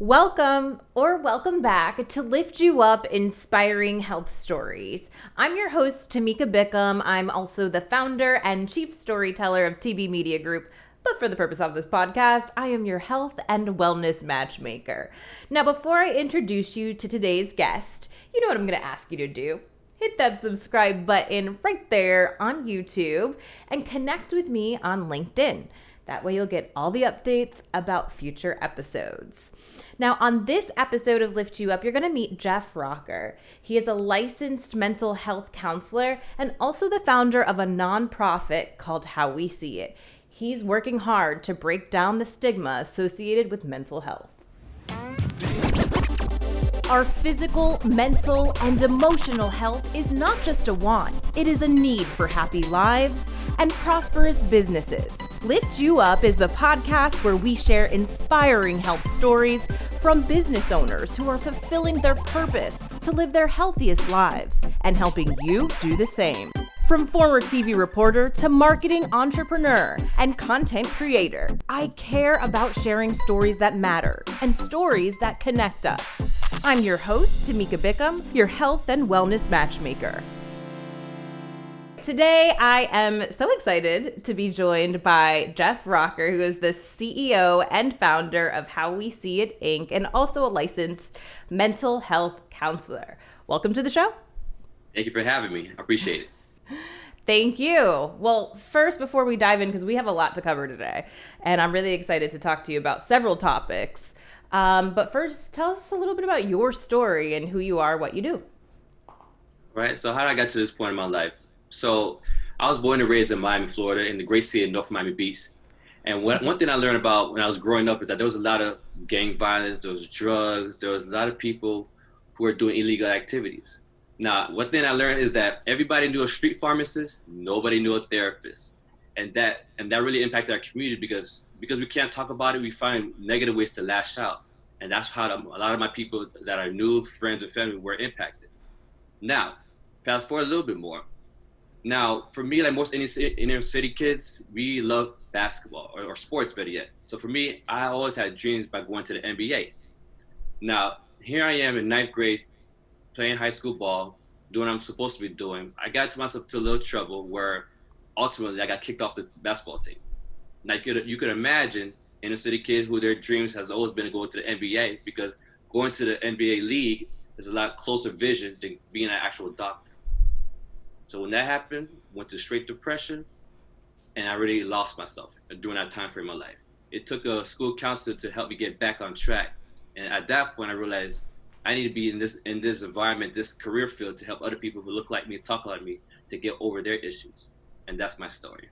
Welcome back to Lift You Up Inspiring Health Stories. I'm your host, Tamika Bickham. I'm also the founder and chief storyteller of TB Media Group. But for the purpose of this podcast, I am your health and wellness matchmaker. Now, before I introduce you to today's guest, you know what I'm going to ask you to do. Hit that subscribe button right there on YouTube and connect with me on LinkedIn. That way you'll get all the updates about future episodes. Now, on this episode of Lift You Up, you're going to meet Jeff Rocker. He is a licensed mental health counselor and also the founder of a nonprofit called How We See It. He's working hard to break down the stigma associated with mental health. Our physical, mental, and emotional health is not just a want. It is a need for happy lives and prosperous businesses. Lift You Up is the podcast where we share inspiring health stories from business owners who are fulfilling their purpose to live their healthiest lives and helping you do the same. From former TV reporter to marketing entrepreneur and content creator, I care about sharing stories that matter and stories that connect us. I'm your host, Tamika Bickham, your health and wellness matchmaker. Today, I am so excited to be joined by Jeff Rocker, who is the CEO and founder of How We See It, Inc., and also a licensed mental health counselor. Welcome to the show. Thank you for having me. I appreciate it. Thank you. Well, first, before we dive in, because we have a lot to cover today, and I'm really excited to talk to you about several topics. But first, tell us a little bit about your story and who you are, what you do. Right. So how did I get to this point in my life? So I was born and raised in Miami, Florida, in the great city of North Miami Beach. And one thing I learned about when I was growing up is that there was a lot of gang violence, there was drugs, there was a lot of people who were doing illegal activities. Now, one thing I learned is that everybody knew a street pharmacist, nobody knew a therapist. And that really impacted our community because we can't talk about it, we find negative ways to lash out. And that's how a lot of my people that I knew, friends and family, were impacted. Now, fast forward a little bit more. Now, for me, like most inner city kids, we love basketball or sports, better yet. So for me, I always had dreams about going to the NBA. Now, here I am in ninth grade, playing high school ball, doing what I'm supposed to be doing. I got myself to a little trouble where ultimately I got kicked off the basketball team. Now, you could imagine inner city kid who their dreams has always been to go to the NBA because going to the NBA league is a lot closer vision than being an actual doctor. So when that happened, went to straight depression, and I really lost myself during that time frame in my life. It took a school counselor to help me get back on track. And at that point, I realized I need to be in this environment, this career field to help other people who look like me, talk like me, to get over their issues. And that's my story.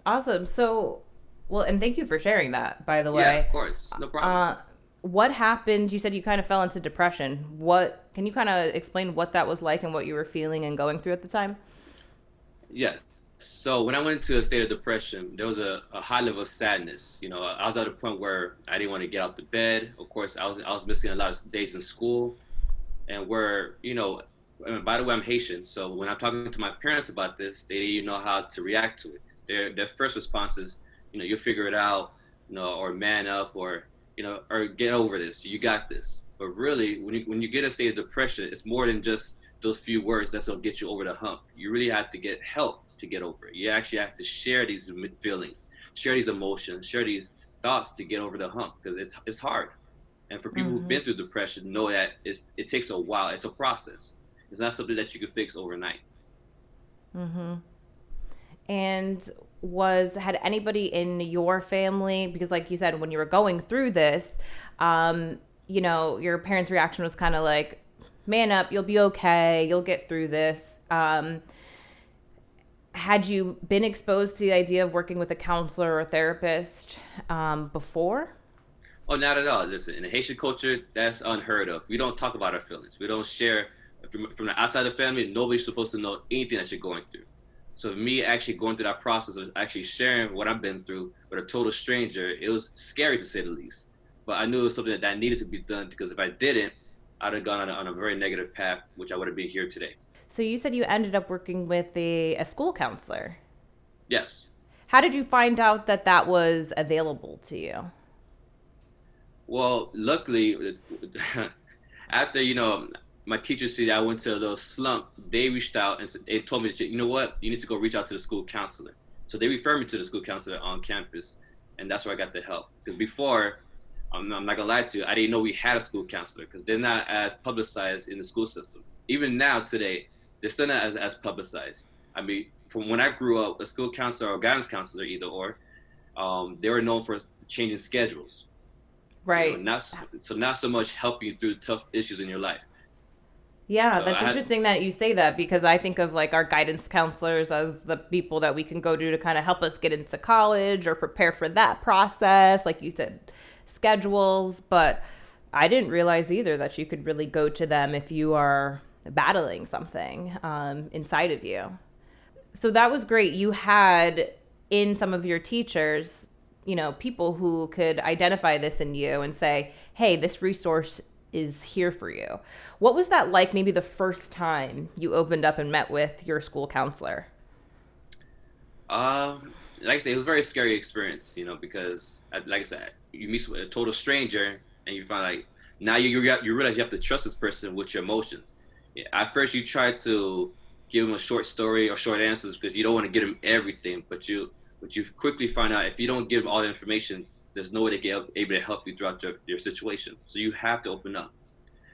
Awesome. So, well, and thank you for sharing that, by the way. Yeah, of course. No problem. What happened? You said you kind of fell into depression. Can you kind of explain what that was like and what you were feeling and going through at the time? Yeah. So when I went into a state of depression, there was a high level of sadness. You know, I was at a point where I didn't want to get out of bed. Of course, I was missing a lot of days in school, and by the way, I'm Haitian. So when I'm talking to my parents about this, they didn't even know how to react to it. Their first response is, you'll figure it out, or man up, or get over this. You got this. But really, when you get a state of depression, it's more than just those few words that'll get you over the hump. You really have to get help to get over it. You actually have to share these feelings, share these emotions, share these thoughts to get over the hump because it's hard. And for people who've been through depression, know that it takes a while. It's a process. It's not something that you can fix overnight. Mm-hmm. And had anybody in your family, because like you said, when you were going through this, your parents' reaction was kind of like, man up, you'll be okay, you'll get through this. Had you been exposed to the idea of working with a counselor or a therapist before? Oh, not at all. Listen, in the Haitian culture, that's unheard of. We don't talk about our feelings. We don't share. From the outside of the family, nobody's supposed to know anything that you're going through. So me actually going through that process of actually sharing what I've been through with a total stranger, it was scary to say the least. But I knew it was something that needed to be done because if I didn't, I'd have gone on a very negative path, which I would have been here today. So you said you ended up working with a school counselor. Yes. How did you find out that was available to you? Well, luckily, after my teacher said I went to a little slump, they reached out and they told me, you know what, you need to go reach out to the school counselor. So they referred me to the school counselor on campus, and that's where I got the help. Because before, I'm not gonna lie to you, I didn't know we had a school counselor because they're not as publicized in the school system. Even now today, they're still not as publicized. I mean, from when I grew up, a school counselor or guidance counselor, either or, they were known for changing schedules. Right. Not so much helping you through tough issues in your life. Yeah, So that's I had interesting that you say that because I think of like our guidance counselors as the people that we can go to kind of help us get into college or prepare for that process. Like you said, schedules. But I didn't realize either that you could really go to them if you are battling something inside of you. So that was great. You had in some of your teachers, people who could identify this in you and say, hey, this resource is here for you. What was that like maybe the first time you opened up and met with your school counselor? like I said, it was a very scary experience, because like I said, you meet a total stranger and you find like now you realize you have to trust this person with your emotions. Yeah, at first you try to give them a short story or short answers because you don't want to give them everything, but you quickly find out if you don't give them all the information, there's no way they get able to help you throughout your situation. So you have to open up.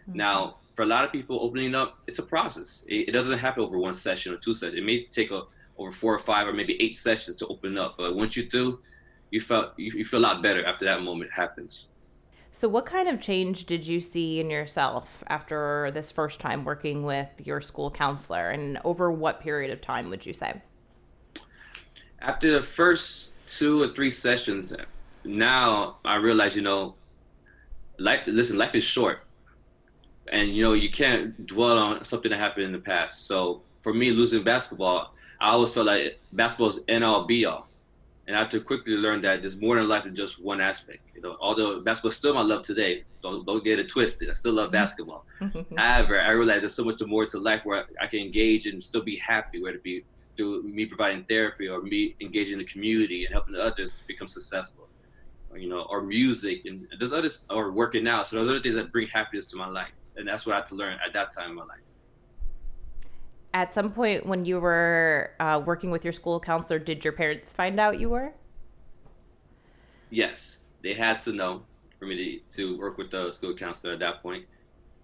Mm-hmm. Now, for a lot of people, opening up, it's a process. It doesn't happen over one session or two sessions. It may take over 4 or 5 or maybe 8 sessions to open up. But once you do, you feel a lot better after that moment happens. So, what kind of change did you see in yourself after this first time working with your school counselor? And over what period of time would you say? After the first 2 or 3 sessions, now I realize, life is short. And, you can't dwell on something that happened in the past. So for me, losing basketball, I always felt like basketball is end all be all. And I had to quickly learn that there's more in life than just one aspect. Although basketball is still my love today, don't get it twisted. I still love basketball. However, I realize there's so much more to life where I can engage and still be happy, whether it be through me providing therapy or me engaging the community and helping others become successful, or music, and there's others, or working out. So those are the things that bring happiness to my life. And that's what I had to learn at that time in my life. At some point when you were working with your school counselor, did your parents find out you were? Yes, they had to know for me to work with the school counselor at that point.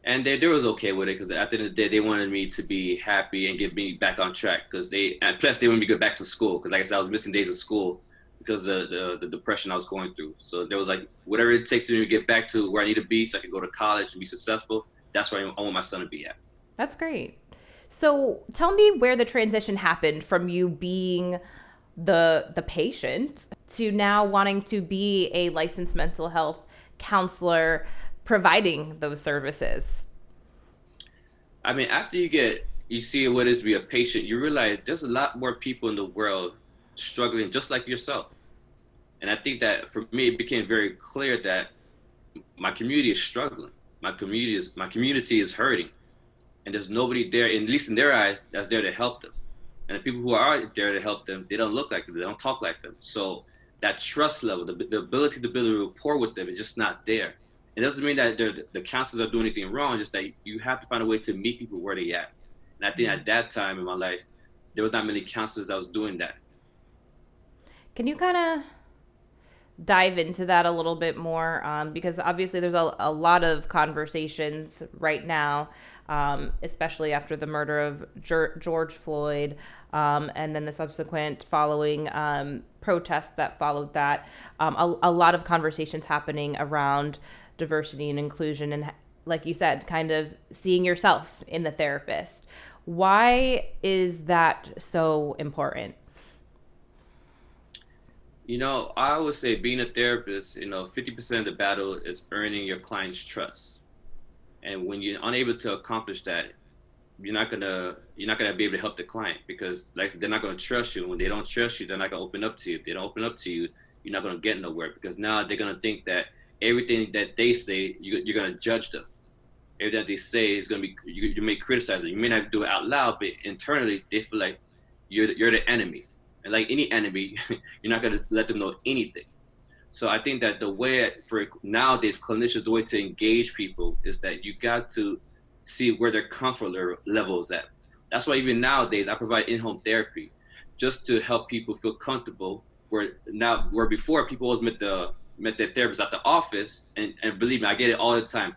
And they was okay with it because at the end of the day, they wanted me to be happy and get me back on track and plus they wanted me to go back to school because like I said, I was missing days of school because of the depression I was going through. So there was like, whatever it takes for me to get back to where I need to be so I can go to college and be successful, that's where I want my son to be at. That's great. So tell me where the transition happened from you being the patient to now wanting to be a licensed mental health counselor providing those services. I mean, after you see what it is to be a patient, you realize there's a lot more people in the world struggling just like yourself. And I think that for me, it became very clear that my community is struggling. My community is hurting. And there's nobody there, at least in their eyes, that's there to help them. And the people who are there to help them, they don't look like them, they don't talk like them. So that trust level, the ability to build a rapport with them is just not there. It doesn't mean that the counselors are doing anything wrong, it's just that you have to find a way to meet people where they at. And I think at that time in my life, there was not many counselors that was doing that. Can you kind of dive into that a little bit more? Because obviously there's a lot of conversations right now, especially after the murder of George Floyd, and then the subsequent following protests that followed that. A lot of conversations happening around diversity and inclusion and, like you said, kind of seeing yourself in the therapist. Why is that so important? I always say being a therapist, 50% of the battle is earning your client's trust. And when you're unable to accomplish that, you're not gonna be able to help the client because like they're not gonna trust you. When they don't trust you, they're not gonna open up to you. If they don't open up to you, you're not gonna get nowhere because now they're gonna think that everything that they say, you're gonna judge them. Everything that they say is gonna be, you may criticize them. You may not do it out loud, but internally they feel like you're the enemy. And like any enemy, you're not going to let them know anything. So I think that the way for nowadays clinicians, the way to engage people is that you got to see where their comfort level is at. That's why even nowadays I provide in-home therapy just to help people feel comfortable. Where before people always met their therapist at the office, and believe me, I get it all the time.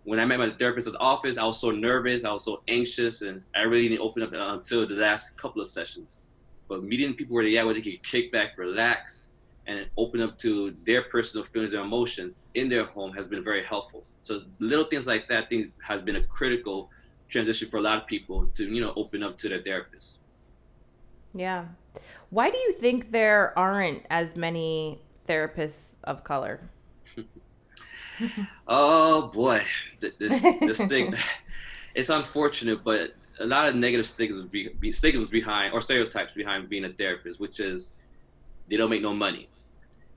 When I met my therapist at the office, I was so nervous, I was so anxious, and I really didn't open up until the last couple of sessions. But meeting people where they can kick back, relax, and open up to their personal feelings and emotions in their home has been very helpful. So little things like that, I think, has been a critical transition for a lot of people to, open up to their therapist. Yeah. Why do you think there aren't as many therapists of color? Oh boy, this thing, it's unfortunate, but a lot of negative stigmas behind, or stereotypes behind being a therapist, which is they don't make no money.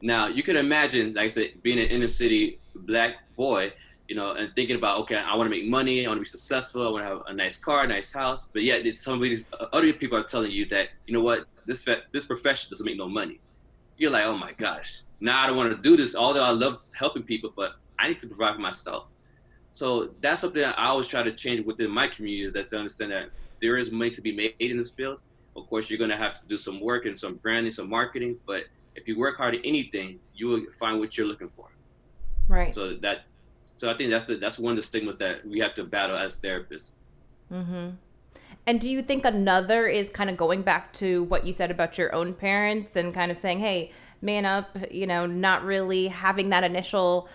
Now you can imagine, like I said, being an inner city Black boy, and thinking about, okay, I want to make money, I want to be successful, I want to have a nice car, nice house, but yet some of these other people are telling you that, you know what, this profession doesn't make no money. You're like, oh my gosh, now I don't want to do this, although I love helping people, but I need to provide for myself. So that's something that I always try to change within my community, is that to understand that there is money to be made in this field. Of course, you're going to have to do some work and some branding, some marketing, but if you work hard at anything, you will find what you're looking for. Right. So I think that's one of the stigmas that we have to battle as therapists. Mm-hmm. And do you think another is kind of going back to what you said about your own parents and kind of saying, hey, man up, not really having that initial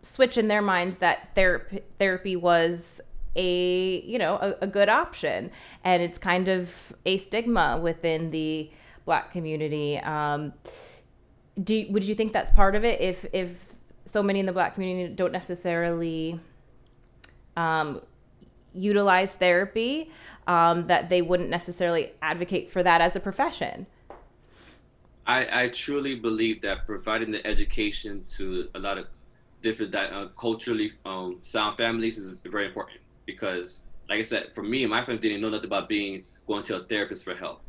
switch in their minds that therapy was a good option, and it's kind of a stigma within the Black community. Would you think that's part of it? If so many in the Black community don't necessarily utilize therapy, that they wouldn't necessarily advocate for that as a profession? I truly believe that providing the education to a lot of different culturally sound families is very important, because, like I said, for me and my family didn't know nothing about going to a therapist for help.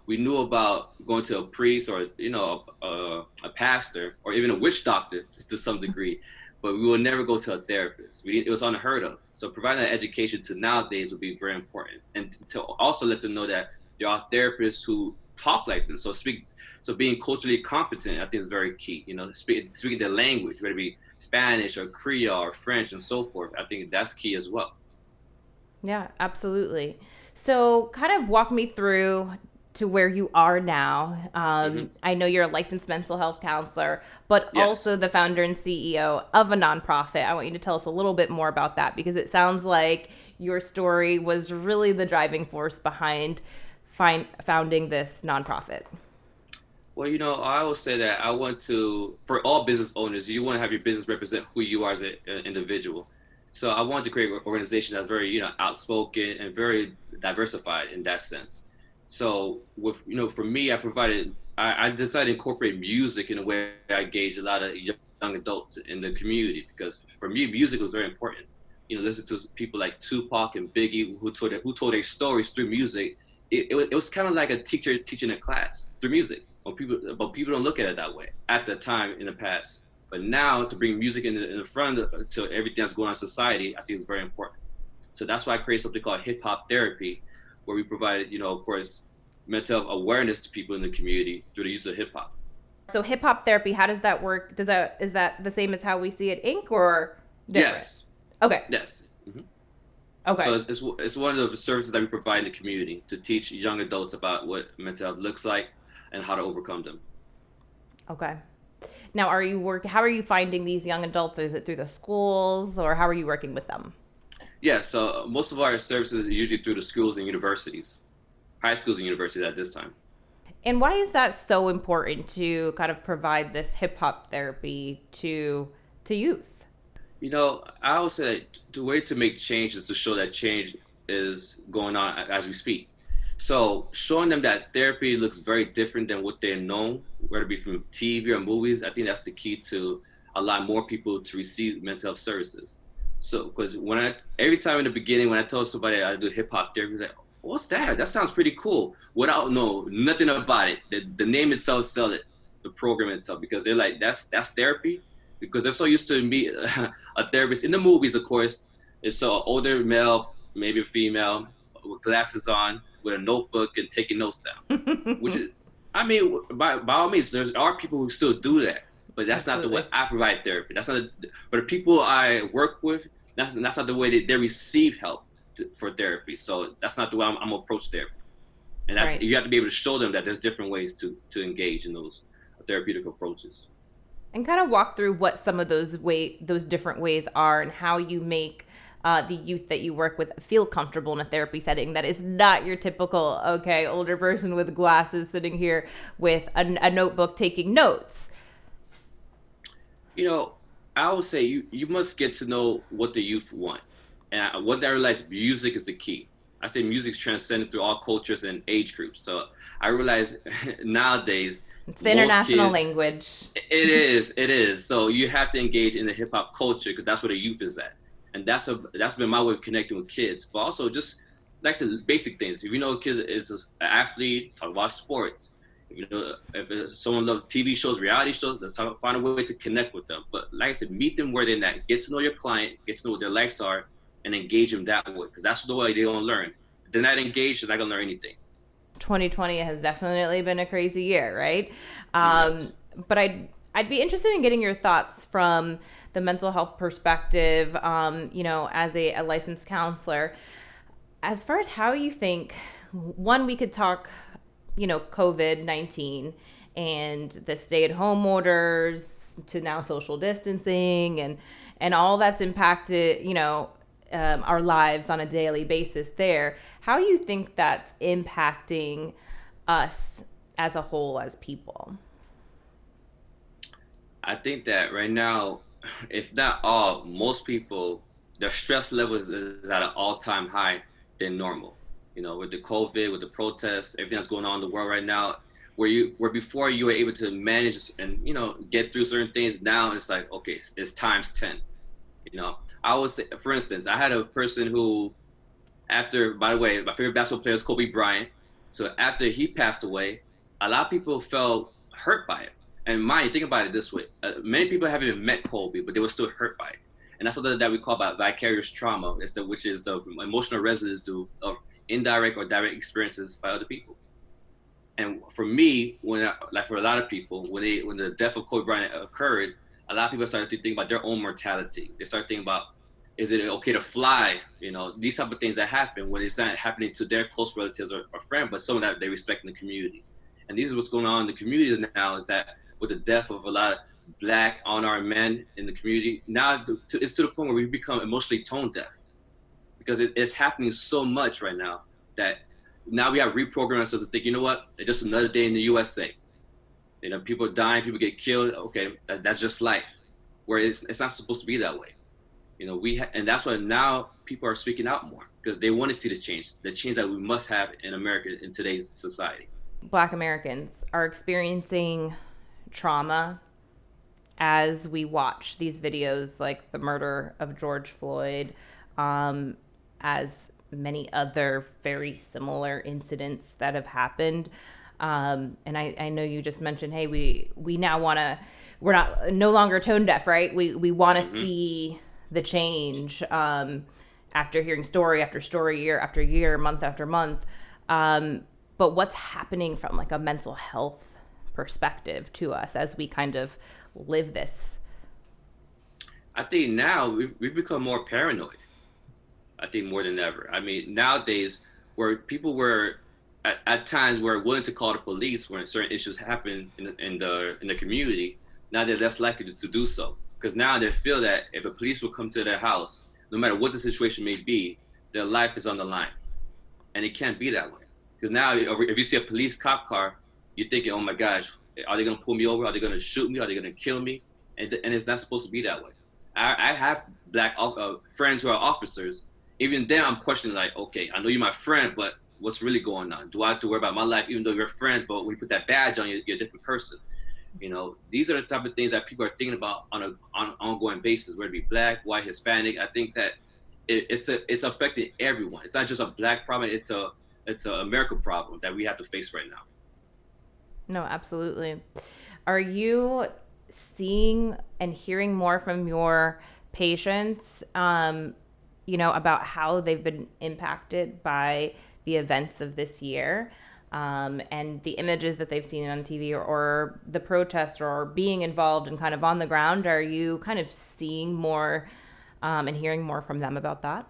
We knew about going to a priest or a pastor or even a witch doctor to some degree, but we would never go to a therapist. It was unheard of. So providing that education to nowadays would be very important, and to also let them know that there are therapists who talk like them. So being culturally competent, I think, is very key. Speaking their language, whether it be Spanish or Creole or French and so forth, I think that's key as well. Yeah, absolutely. So kind of walk me through to where you are now. I know you're a licensed mental health counselor, but Yes. also the founder and CEO of a nonprofit. I want you to tell us a little bit more about that, because it sounds like your story was really the driving force behind founding this nonprofit. Well, I always say that for all business owners, you want to have your business represent who you are as an individual. So I wanted to create an organization that's very, outspoken and very diversified in that sense. So for me, I decided to incorporate music in a way I engage a lot of young adults in the community, because for me, music was very important. Listen to people like Tupac and Biggie who told their stories through music. It was kind of like a teacher teaching a class through music. But people don't look at it that way at the time in the past. But now, to bring music in the front to everything that's going on in society, I think is very important. So that's why I created something called hip hop therapy, where we provide, of course, mental health awareness to people in the community through the use of hip hop. So hip hop therapy, how does that work? Is that the same as how we see it Inc. or different? Yes. Okay. Yes. Mm-hmm. Okay. So it's one of the services that we provide in the community to teach young adults about what mental health looks like and how to overcome them. Okay. Now, how are you finding these young adults? Is it through the schools, or how are you working with them? Yeah, so most of our services are usually through the schools and universities, high schools and universities at this time. And why is that so important to kind of provide this hip hop therapy to youth? I always say the way to make change is to show that change is going on as we speak. So showing them that therapy looks very different than what they're known, whether it be from TV or movies, I think that's the key to allow more people to receive mental health services. So, because every time in the beginning, when I told somebody I do hip hop therapy, like, what's that? That sounds pretty cool. Without know nothing about it. The name itself sell it. the program itself, because they're like, that's therapy, because they're so used to me a therapist in the movies, of course. It's so older male, maybe a female, with glasses on, with a notebook and taking notes down. Which is, I mean, by all means, there are people who still do that, but that's Absolutely. not the way I provide therapy. That's not, for the people I work with, that's not the way they receive help for therapy. So that's not the way I'm gonna approach therapy. And Right. you have to be able to show them that there's different ways to engage in those therapeutic approaches. And kind of walk through what some of those different ways are, and how you make the youth that you work with feel comfortable in a therapy setting that is not your typical, okay, older person with glasses sitting here with a notebook taking notes. You know, I would say you must get to know what the youth want. And what I realized, music is the key. I say music's transcended through all cultures and age groups. So I realize nowadays, It's the international kids, language. It is. So you have to engage in the hip hop culture, because that's where the youth is at. And that's been my way of connecting with kids. But also just like I said, basic things. If you know a kid is an athlete, talk about sports. If someone loves TV shows, reality shows, find a way to connect with them. But like I said, meet them where they're at. Get to know your client, get to know what their likes are, and engage them that way, because that's the way they're going to learn. If they're not engaged, they're not going to learn anything. 2020 has definitely been a crazy year, right? Yes. But I'd be interested in getting your thoughts from the mental health perspective, as a licensed counselor, as far as how you think, one, we could talk, COVID-19 and the stay-at-home orders to now social distancing and all that's impacted, our lives on a daily basis there. How you think that's impacting us as a whole, as people? I think that right now, if not all, most people, their stress levels is at an all-time high than normal. With the COVID, with the protests, everything that's going on in the world right now, where before you were able to manage and get through certain things, now it's like, okay, it's times 10. I would say, for instance, I had a person who, by the way, my favorite basketball player is Kobe Bryant. So after he passed away, a lot of people felt hurt by it. And mind, think about it this way. Many people haven't even met Kobe, but they were still hurt by it. And that's something that we call about vicarious trauma, which is the emotional residue of indirect or direct experiences by other people. And for me, for a lot of people, when the death of Kobe Bryant occurred, a lot of people started to think about their own mortality. They started thinking about, is it okay to fly? These type of things that happen when it's not happening to their close relatives or friend, but someone that they respect in the community. And this is what's going on in the community now, is that with the death of a lot of Black unarmed men in the community, now it's to the point where we become emotionally tone deaf, because it's happening so much right now that now we have reprogrammed ourselves to think, you know what, it's just another day in the USA. People dying, people get killed. Okay, that's just life. Where it's not supposed to be that way. And that's why now people are speaking out more, because they want to see the change that we must have in America in today's society. Black Americans are experiencing trauma as we watch these videos, like the murder of George Floyd, as many other very similar incidents that have happened. And I know you just mentioned, hey, we now we're no longer tone deaf, right? We want to see the change, after hearing story after story, year after year, month after month. But what's happening from like a mental health perspective to us as we kind of live this? I think now we've become more paranoid. I think more than ever. I mean, nowadays, where people were at times were willing to call the police when certain issues happen in the community, now they're less likely to do so, because now they feel that if a police will come to their house, no matter what the situation may be, their life is on the line, and it can't be that way. Because now, if you see a police cop car, you're thinking, oh my gosh, are they going to pull me over? Are they going to shoot me? Are they going to kill me? And it's not supposed to be that way. I have Black friends who are officers. Even then, I'm questioning, like, okay, I know you're my friend, but what's really going on? Do I have to worry about my life, even though you're friends, but when you put that badge on, you're a different person? These are the type of things that people are thinking about on an ongoing basis, whether it be Black, white, Hispanic. I think that it's affecting everyone. It's not just a Black problem. It's a American problem that we have to face right now. No, absolutely. Are you seeing and hearing more from your patients, about how they've been impacted by the events of this year, and the images that they've seen on TV, or the protests, or being involved and kind of on the ground? Are you kind of seeing more and hearing more from them about that?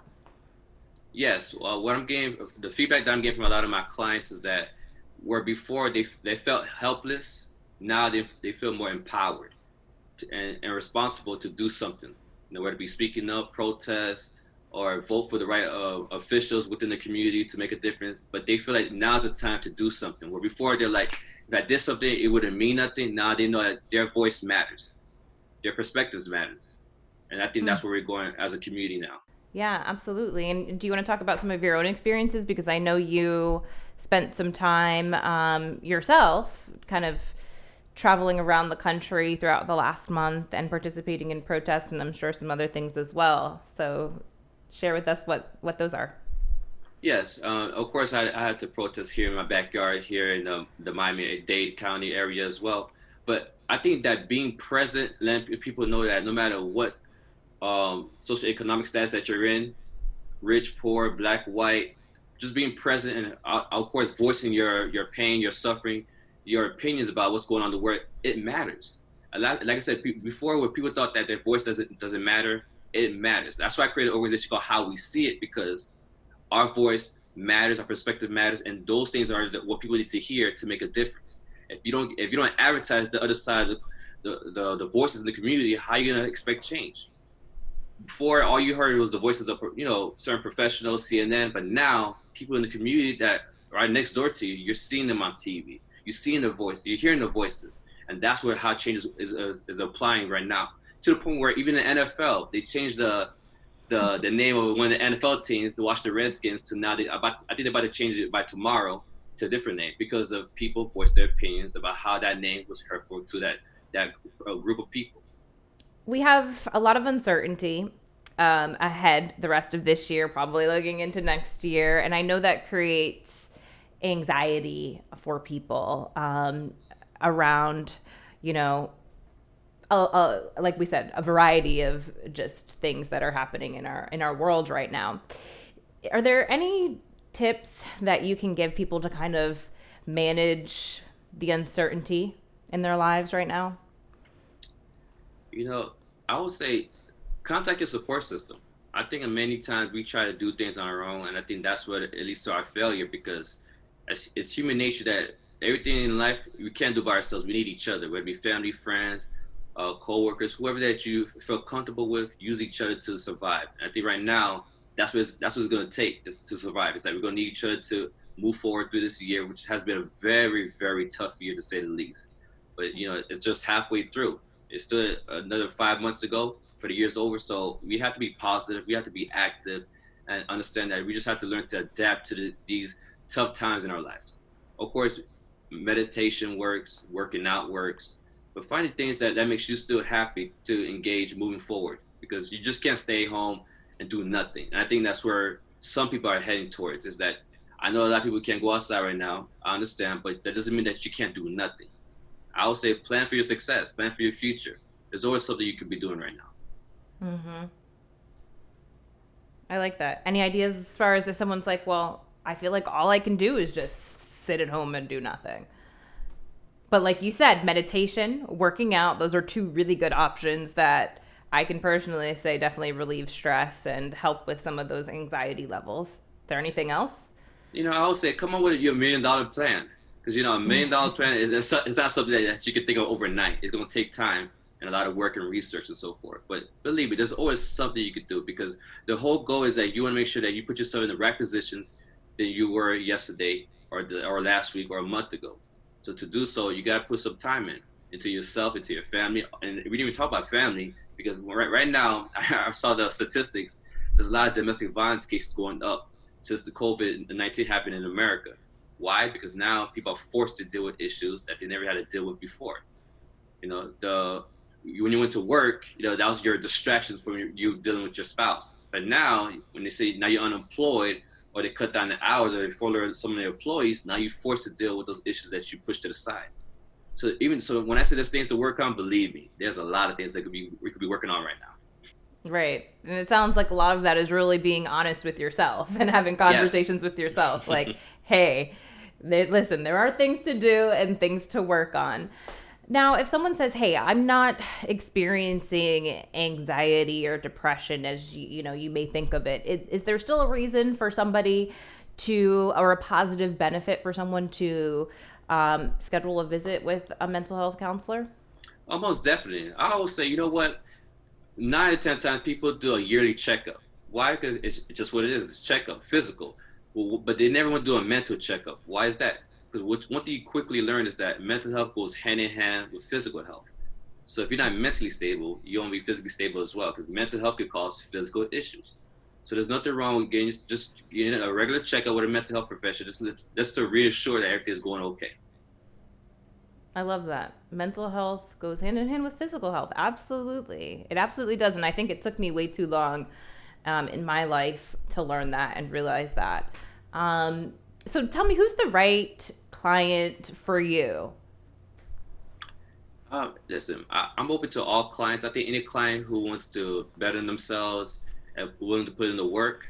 Yes, what I'm getting, the feedback that I'm getting from a lot of my clients is that where before they felt helpless, now they feel more empowered and responsible to do something. Whether it be speaking up, protest, or vote for the right officials within the community to make a difference. But they feel like now's the time to do something. Where before they're like, if I did something, it wouldn't mean nothing. Now they know that their voice matters, their perspectives matters, and I think that's where we're going as a community now. Yeah, absolutely. And do you want to talk about some of your own experiences? Because I know you spent some time yourself kind of traveling around the country throughout the last month and participating in protests, and I'm sure some other things as well. So share with us what those are. Yes, of course, I had to protest here in my backyard here in the Miami-Dade County area as well. But I think that being present, letting people know that no matter what socioeconomic status that you're in, rich, poor, black, white, just being present and of course voicing your pain, your suffering, your opinions about what's going on in the world, it matters. Like I said before, where people thought that their voice doesn't matter, it matters. That's why I created an organization called How We See It, because our voice matters, our perspective matters, and those things are what people need to hear to make a difference. If you don't advertise the other side of the voices in the community, how are you gonna expect change? Before, all you heard was the voices of certain professionals, CNN, but now people in the community that are right next door to you, you're seeing them on TV, you're seeing the voice, you're hearing the voices, and that's where how change is applying right now, to the point where even the NFL, they changed the name of one of the NFL teams to watch the Redskins to now I think they're about to change it by tomorrow to a different name because of people voiced their opinions about how that name was hurtful to that group of people. We have a lot of uncertainty ahead the rest of this year, probably looking into next year. And I know that creates anxiety for people around, like we said, a variety of just things that are happening in our world right now. Are there any tips that you can give people to kind of manage the uncertainty in their lives right now? I would say contact your support system. I think many times we try to do things on our own, and I think that's what it leads to our failure, because it's human nature that everything in life we can't do by ourselves. We need each other, whether it be family, friends, co-workers, whoever that you feel comfortable with. Use each other to survive. And I think right now that's what it's going to take to survive. It's like we're going to need each other to move forward through this year, which has been a very, very tough year to say the least. But it's just halfway through. It's still another 5 months to go for the year's over. So we have to be positive. We have to be active and understand that we just have to learn to adapt to these tough times in our lives. Of course, meditation works, working out works, but finding things that makes you still happy to engage moving forward, because you just can't stay home and do nothing. And I think that's where some people are heading towards, is that I know a lot of people can't go outside right now. I understand, but that doesn't mean that you can't do nothing. I would say plan for your success, plan for your future. There's always something you could be doing right now. Mm-hmm. I like that. Any ideas as far as if someone's like, well, I feel like all I can do is just sit at home and do nothing. But like you said, meditation, working out, those are two really good options that I can personally say definitely relieve stress and help with some of those anxiety levels. Is there anything else? I would say come up with your $1 million plan. Because, $1 million plan is not something that you can think of overnight. It's going to take time and a lot of work and research and so forth. But believe me, there's always something you could do, because the whole goal is that you want to make sure that you put yourself in the right positions than you were yesterday or last week or a month ago. So to do so, you got to put some time into yourself, into your family. And we didn't even talk about family, because right now, I saw the statistics. There's a lot of domestic violence cases going up since the COVID-19 happened in America. Why? Because now people are forced to deal with issues that they never had to deal with before. When you went to work, that was your distractions from you dealing with your spouse. But now, when they say now you're unemployed, or they cut down the hours, or they furlough some of their employees, now you're forced to deal with those issues that you pushed to the side. So when I say there's things to work on, believe me, there's a lot of things that we could be working on right now. Right. And it sounds like a lot of that is really being honest with yourself and having conversations with yourself. Like, hey, listen, there are things to do and things to work on. Now, if someone says, hey, I'm not experiencing anxiety or depression as you may think of it, is there still a reason for somebody or a positive benefit for someone to schedule a visit with a mental health counselor? Almost definitely. I always say, you know what? 9 to 10 times people do a yearly checkup. Why? Because it's just what it is. It's checkup, physical. But they never want to do a mental checkup. Why is that? Because one thing you quickly learn is that mental health goes hand in hand with physical health. So if you're not mentally stable, you won't be physically stable as well, because mental health could cause physical issues. So there's nothing wrong with getting a regular checkup with a mental health professional, just to reassure that everything's going okay. I love that. Mental health goes hand in hand with physical health. Absolutely. It absolutely does. And I think it took me way too long in my life to learn that and realize that. So tell me, who's the right client for you? Listen, I'm open to all clients. I think any client who wants to better themselves and willing to put in the work,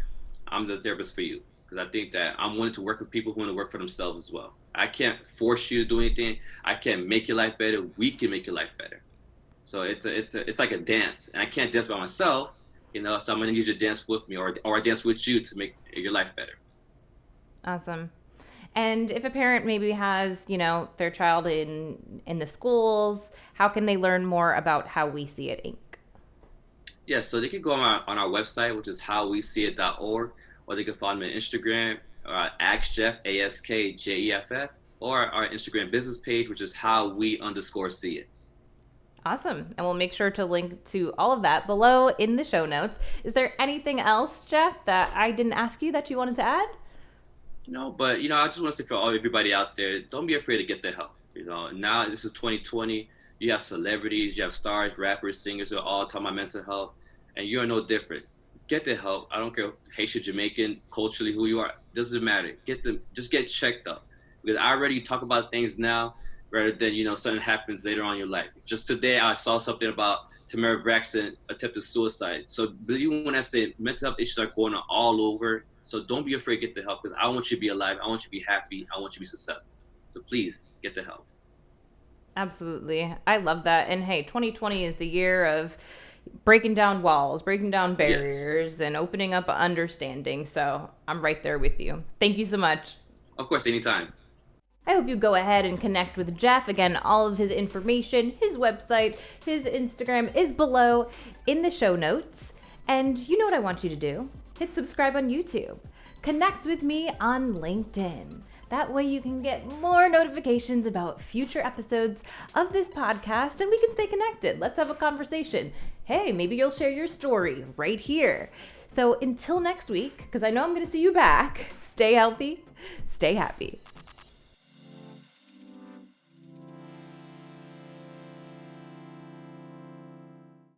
I'm the therapist for you. Because I think that I'm willing to work with people who want to work for themselves as well. I can't force you to do anything. I can't make your life better. We can make your life better. So it's like a dance, and I can't dance by myself, So I'm gonna need you to dance with me, or I dance with you to make your life better. Awesome. And if a parent maybe has, their child in the schools, how can they learn more about How We See It, Inc.? Yeah, so they can go on our website, which is howweseeit.org, or they can follow me on Instagram, AskJeff, AskJeff, or our Instagram business page, which is howwe_see it. Awesome. And we'll make sure to link to all of that below in the show notes. Is there anything else, Jeff, that I didn't ask you that you wanted to add? No, but, I just want to say for everybody out there, don't be afraid to get the help. Now this is 2020. You have celebrities, you have stars, rappers, singers who are all talking about mental health, and you're no different. Get the help. I don't care Haitian, Jamaican, culturally who you are. Doesn't matter. Just get checked up. Because I already talk about things now rather than, something happens later on in your life. Just today I saw something about Tamara Braxton attempted suicide. So believe me when I say mental health issues are going on all over. So don't be afraid to get the help, because I want you to be alive. I want you to be happy. I want you to be successful. So please get the help. Absolutely. I love that. And hey, 2020 is the year of breaking down walls, breaking down barriers, and opening up understanding. So I'm right there with you. Thank you so much. Of course, anytime. I hope you go ahead and connect with Jeff. Again, all of his information, his website, his Instagram is below in the show notes. And you know what I want you to do? Hit subscribe on YouTube. Connect with me on LinkedIn. That way you can get more notifications about future episodes of this podcast and we can stay connected. Let's have a conversation. Hey, maybe you'll share your story right here. So until next week, because I know I'm going to see you back, stay healthy, stay happy.